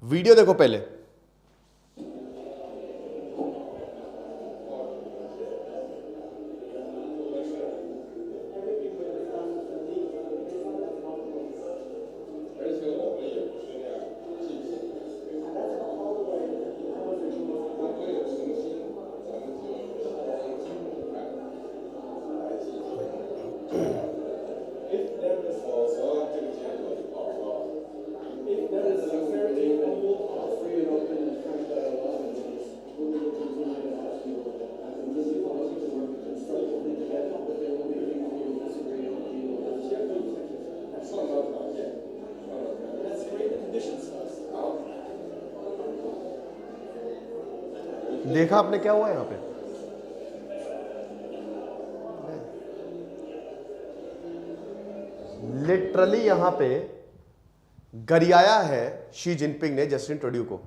Video देखो पहले। देखा आपने क्या हुआ यहां पे? लिटरली यहां पे गरियाया है शी जिनपिंग ने जस्टिन ट्रूडो को।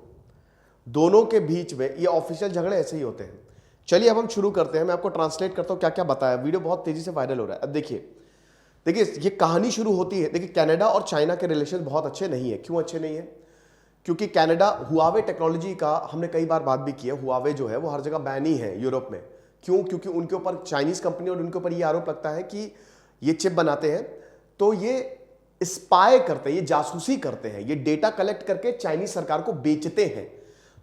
दोनों के बीच में ये ऑफिशियल झगड़े ऐसे ही होते हैं। चलिए अब हम शुरू करते हैं। मैं आपको ट्रांसलेट करता हूं क्या क्या बताया। वीडियो बहुत तेजी से वायरल हो रहा है। अब देखिए देखिए ये कहानी शुरू होती है। देखिए कनाडा और चाइना के रिलेशन बहुत अच्छे नहीं है। क्यों अच्छे नहीं है? क्योंकि कनाडा हुआवे टेक्नोलॉजी का हमने कई बार बात भी की है। हुआवे जो है वो हर जगह बैन ही है यूरोप में। क्यों? क्योंकि उनके ऊपर चाइनीज कंपनी और उनके ऊपर ये आरोप लगता है कि ये चिप बनाते हैं तो ये स्पाई करते हैं, ये जासूसी करते हैं, ये डेटा कलेक्ट करके चाइनीज सरकार को बेचते हैं।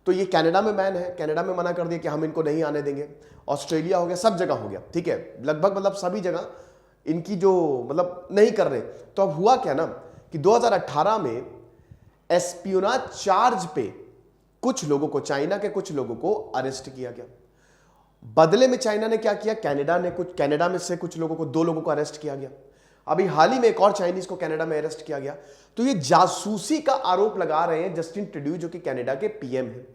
तो ये कनाडा में बैन है। कनाडा में मना कर दिया कि हम इनको नहीं आने देंगे। ऑस्ट्रेलिया हो गया, सब जगह हो गया, ठीक है, लगभग मतलब सभी जगह इनकी जो मतलब नहीं कर रहे। तो अब हुआ क्या ना कि 2018 में एस्पियोनाज चार्ज पे कुछ लोगों को, चाइना के कुछ लोगों को अरेस्ट किया गया। बदले में चाइना ने क्या किया? कनाडा में से कुछ लोगों को, 2 लोगों को अरेस्ट किया गया। अभी हाल ही में एक और चाइनीज को कनाडा में अरेस्ट किया गया। तो ये जासूसी का आरोप लगा रहे हैं जस्टिन ट्रूडो जो कि कनाडा के पीएम हैं।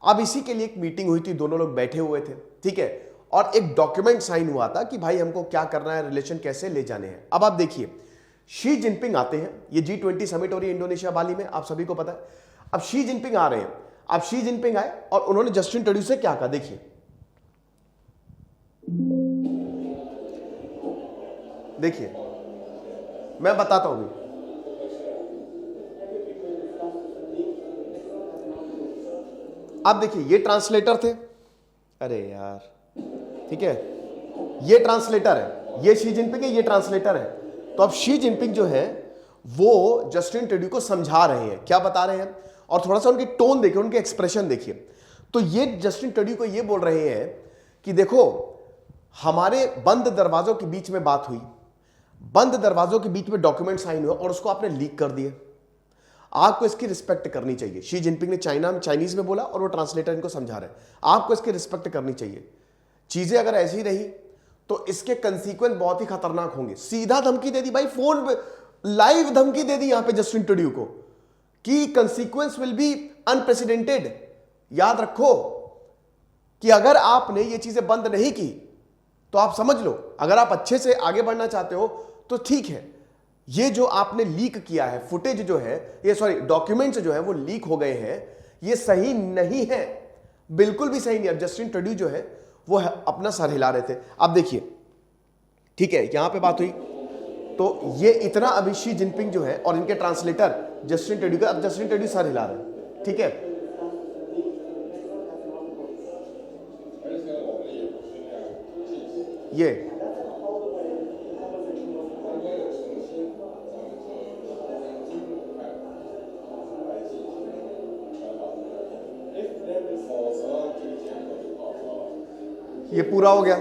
अब इसी के लिए एक मीटिंग हुई थी, दोनों लोग बैठे हुए थे, ठीक है, और एक डॉक्यूमेंट साइन हुआ था कि भाई हमको क्या करना है, रिलेशन कैसे ले जाने हैं। अब आप देखिए शी जिनपिंग आते हैं। ये G20 समिट हो रही है इंडोनेशिया बाली में, आप सभी को पता है। अब शी जिनपिंग आ रहे हैं। अब शी जिनपिंग आए और उन्होंने जस्टिन ट्रूडो से क्या कहा, देखिए देखिए मैं बताता हूं। अब देखिए ये ट्रांसलेटर थे। अरे यार, ठीक है, ये ट्रांसलेटर है, ये शी जिनपिंग है, ये ट्रांसलेटर है। तो अब शी जिनपिंग जो है वो जस्टिन ट्रूडो को समझा रहे हैं, क्या बता रहे हैं, और थोड़ा सा उनकी टोन देखिए, उनके एक्सप्रेशन देखिए। तो ये जस्टिन ट्रूडो को ये बोल रहे हैं कि देखो हमारे बंद दरवाजों के बीच में बात हुई, बंद दरवाजों के बीच में डॉक्यूमेंट साइन हुआ और उसको आपने लीक कर दिए। आपको इसकी रिस्पेक्ट करनी चाहिए। शी जिनपिंग ने चाइनीज में बोला और वो ट्रांसलेटर इनको समझा रहे हैं, आपको इसकी रिस्पेक्ट करनी चाहिए। चीजें अगर ऐसी रही तो इसके कंसीक्वेंस बहुत ही खतरनाक होंगे। सीधा धमकी दे दी भाई, फोन पे लाइव धमकी दे दी यहां पे जस्टिन ट्रूडो को कि कंसीक्वेंस विल बी अनप्रेसिडेंटेड। याद रखो कि अगर आपने ये चीजें बंद नहीं की तो आप समझ लो, अगर आप अच्छे से आगे बढ़ना चाहते हो तो ठीक है, ये जो आपने लीक किया है फुटेज जो है, ये सॉरी डॉक्यूमेंट्स जो है वो लीक हो गए हैं, ये सही नहीं है, बिल्कुल भी सही नहीं। अब जस्टिन ट्रूडो जो है वो अपना सर हिला रहे थे। अब देखिए, ठीक है, यहां पे बात हुई तो ये इतना अभी शी जिनपिंग जो है और इनके ट्रांसलेटर जस्टिन ट्रूडो का, अब जस्टिन ट्रूडो सर हिला रहे हैं, ठीक है। ये पूरा हो गया।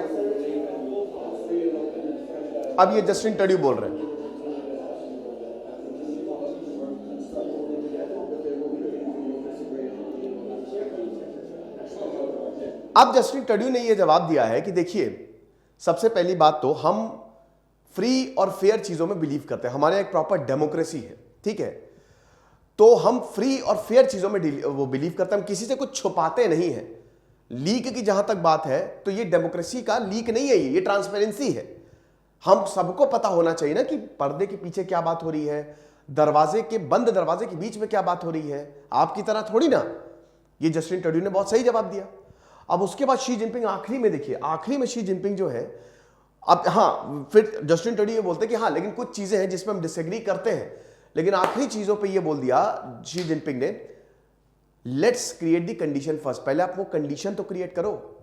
अब ये जस्टिन ट्रूडो बोल रहे हैं, अब जस्टिन ट्रूडो ने ये जवाब दिया है कि देखिए सबसे पहली बात तो हम फ्री और फेयर चीजों में बिलीव करते हैं, हमारे एक प्रॉपर डेमोक्रेसी है, ठीक है, तो हम फ्री और फेयर चीजों में वो बिलीव करते हैं, हम किसी से कुछ छुपाते नहीं है। लीक की जहां तक बात है तो ये डेमोक्रेसी का लीक नहीं है, ये ट्रांसपेरेंसी है। हम सबको पता होना चाहिए ना कि पर्दे के पीछे क्या बात हो रही है, बंद दरवाजे के बीच में क्या बात हो रही है, आपकी तरह थोड़ी ना। ये जस्टिन ट्रूडो ने बहुत सही जवाब दिया। अब उसके बाद शी जिनपिंग आखिरी में, देखिए आखिरी में शी जिनपिंग जो है, अब हाँ फिर जस्टिन ट्रूडो ये बोलते हैं कि हाँ लेकिन कुछ चीजें हैं जिसमें हम डिसएग्री करते हैं, लेकिन आखिरी चीजों पे ये बोल दिया शी जिनपिंग ने let's create the condition first. पहले आप वो कंडीशन तो क्रिएट करो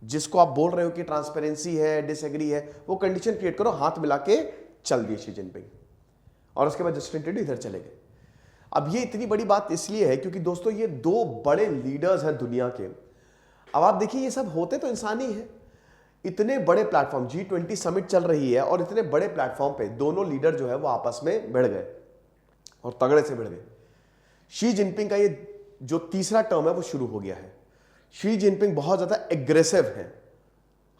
जिसको आप बोल रहे हो कि ट्रांसपेरेंसी है, डिसएग्री है, वो कंडीशन क्रिएट करो। हाथ मिला के चल दिए शी जिनपिंग, और उसके बाद जस्टिन ट्रूडो इधर चले गए। अब ये इतनी बड़ी बात इसलिए है क्योंकि दोस्तों ये दो बड़े लीडर्स हैं दुनिया के। अब आप देखिए ये सब होते तो इंसान ही है। इतने बड़े प्लेटफॉर्म G20 समिट चल रही है और इतने बड़े प्लेटफॉर्म पे दोनों लीडर जो है वो आपस में भिड़ गए और तगड़े से भिड़ गए। शी जिनपिंग का ये जो तीसरा टर्म है वो शुरू हो गया है। शी जिनपिंग बहुत ज्यादा एग्रेसिव है।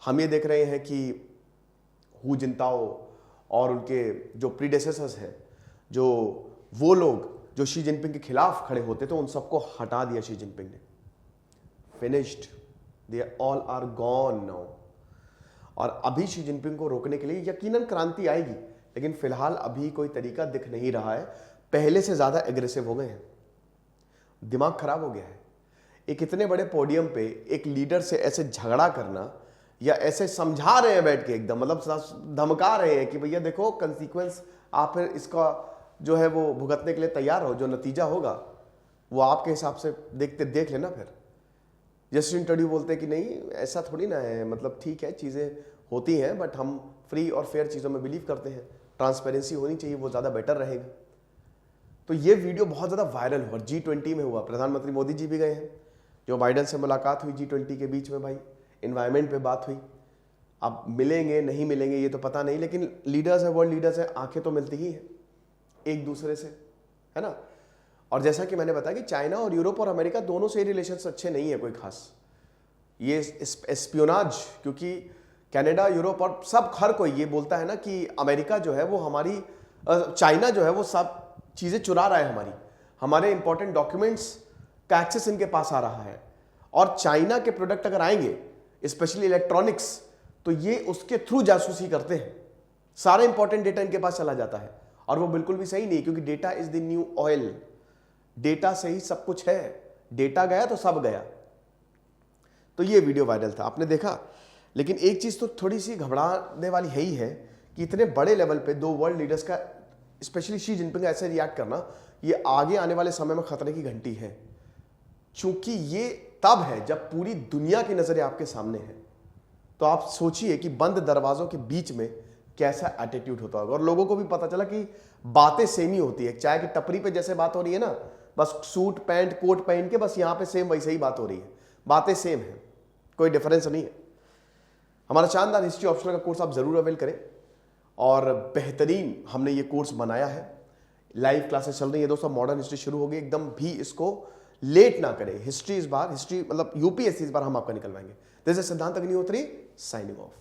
हम ये देख रहे हैं कि हु जिनताओ और उनके जो प्रीडेसेसर्स हैं, जो वो लोग जो शी जिनपिंग के खिलाफ खड़े होते थे, उन सबको हटा दिया शी जिनपिंग ने। Finished, they all are gone now. और अभी शी जिनपिंग को रोकने के लिए यकीनन क्रांति आएगी, लेकिन फिलहाल अभी कोई तरीका दिख नहीं रहा है। पहले से ज्यादा एग्रेसिव हो गए हैं, दिमाग खराब हो गया है। एक इतने बड़े पोडियम पे एक लीडर से ऐसे झगड़ा करना, या ऐसे समझा रहे हैं बैठ के एकदम, मतलब धमका रहे हैं कि भैया देखो कंसीक्वेंस, आप फिर इसका जो है वो भुगतने के लिए तैयार हो, जो नतीजा होगा वो आपके हिसाब से देख लेना। फिर जस्टिन ट्रूडो बोलते हैं कि नहीं ऐसा थोड़ी ना है, मतलब ठीक है चीज़ें होती हैं बट हम फ्री और फेयर चीज़ों में बिलीव करते हैं, ट्रांसपेरेंसी होनी चाहिए, वो ज़्यादा बेटर रहेगा। तो ये वीडियो बहुत ज़्यादा वायरल हुआ, G20 में हुआ। प्रधानमंत्री मोदी जी भी गए हैं, जो बाइडन से मुलाकात हुई G20 के बीच में, भाई इन्वायरमेंट पे बात हुई। अब मिलेंगे नहीं मिलेंगे ये तो पता नहीं, लेकिन लीडर्स है, वर्ल्ड लीडर्स है, आंखें तो मिलती ही है एक दूसरे से, है ना। और जैसा कि मैंने बताया कि चाइना और यूरोप और अमेरिका दोनों से रिलेशंस अच्छे नहीं है कोई खास। ये एस्पियोनाज, क्योंकि कनाडा, यूरोप और सब हर कोई ये बोलता है ना कि अमेरिका जो है वो हमारी, चाइना जो है वो सब चीज़ें चुरा रहा है, हमारे इंपॉर्टेंट डॉक्यूमेंट्स का एक्सेस इनके पास आ रहा है। और चाइना के प्रोडक्ट अगर आएंगे, स्पेशली इलेक्ट्रॉनिक्स, तो ये उसके थ्रू जासूसी करते हैं, सारा इंपॉर्टेंट डेटा इनके पास चला जाता है। और वो बिल्कुल भी सही नहीं, क्योंकि data is the new oil. Data से ही सब कुछ है, डेटा गया तो सब गया। तो ये वीडियो वायरल था, आपने देखा। लेकिन एक चीज तो थोड़ी सी घबराने वाली है ही है कि इतने बड़े लेवल पे दो वर्ल्ड लीडर्स का, स्पेशली शी जिनपिंग का ऐसे रिएक्ट करना, ये आगे आने वाले समय में खतरे की घंटी है। क्योंकि ये तब है जब पूरी दुनिया की नजरें आपके सामने है। तो आप सोचिए कि बंद दरवाजों के बीच में कैसा एटीट्यूड होता होगा। और लोगों को भी पता चला कि बातें सेम ही होती है। चाय की टपरी पे जैसे बात हो रही है ना, बस सूट पैंट कोट पहन के, बस यहां पे सेम वैसे ही बात हो रही है, बातें सेम है, कोई डिफरेंस नहीं है। हमारा शानदार हिस्ट्री ऑप्शनल का कोर्स आप जरूर अवेल करें, और बेहतरीन हमने ये कोर्स बनाया है। लाइव क्लासेस चल रही है दोस्तों, मॉडर्न हिस्ट्री शुरू हो गई, एकदम भी इसको लेट ना करें। हिस्ट्री इस बार, हिस्ट्री मतलब यूपीएससी इस बार हम आपका निकलवाएंगे। दिस इज सिद्धांत अग्निहोत्री साइनिंग ऑफ।